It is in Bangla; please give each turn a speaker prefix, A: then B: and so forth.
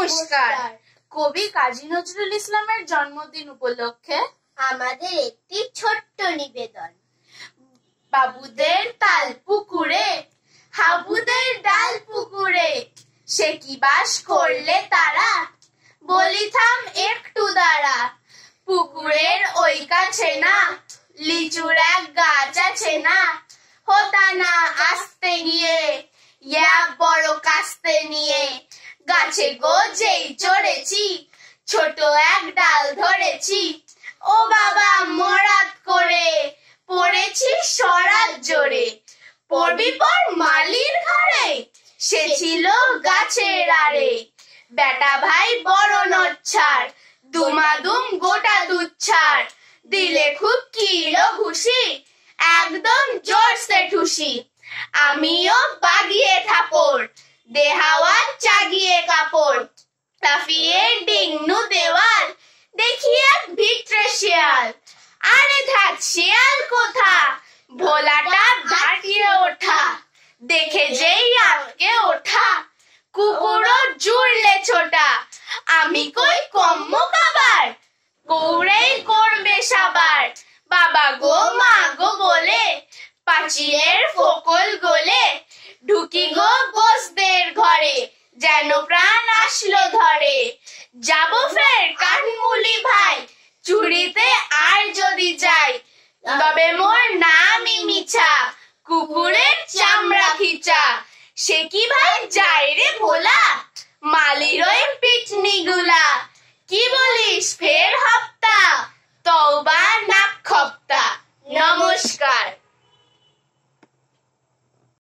A: নমস্কার। কবি কাজী নজরুল ইসলামের জন্মদিন উপলক্ষে
B: আমাদের একটি ছোট্ট নিবেদন।
A: বাবুদের তাল পুকুরে, হাবুদের ডাল পুকুরে, সে কি বাস করলে তারা, বলি থাম একটু দাঁড়া। পুকুরের ওই কাছে না লিচুর এক গাছ আছে না, হতা না আসতে গিয়ে এক বড় কাস্তে নিয়ে, গাছে গো যেই চড়েছি ছোট এক ডাল ধরেছি, ও বাবা মরাত করে পড়েছি সরাত জোরে। পড়বি পর মালির ঘাড়ে, সে ছিল গাছের আড়ে। বেটা ভাই বড় নচ্ছার, দুমাদুম গোটা দুচ্ছার, দিলে খুব কিলো ঘুষি, একদম জোরসে ঠুসি। আমিও বাগিয়ে থাপড়, দেহাওয়া চাগিয়ে কাপড়, লাফিয়ে ডিংনু দেওয়াল, দেখি এক ভিতরে শিয়াল। আরে ধ্যাত শিয়াল কোথা, ভোলাটা ধাটিয়ে ওঠা, দেখে যেই আটকে ওঠা, কুকুরও জুড়লে ছোটা। আমি কই কম্ম কাবার, গৌড়েই করবে সাবার। বাবা গো মা গো বলে পাঁচিলের ফোকল গলে, ঢুকি গো বসদের ঘরে, যেন প্রাণ আসলো ধরে। যাবো ফের কানমুলি ভাই, চুরিতে আর যদি যাই, তবে মোর নামই মিছা, কুকুরের চামড়া খিচা। সে কি ভাই যায় রে ভোলা, মালির ওই পিটনি গুলা। কি বলিস ফের হপ্তা, তওবা নাক খপ্তা। নমস্কার।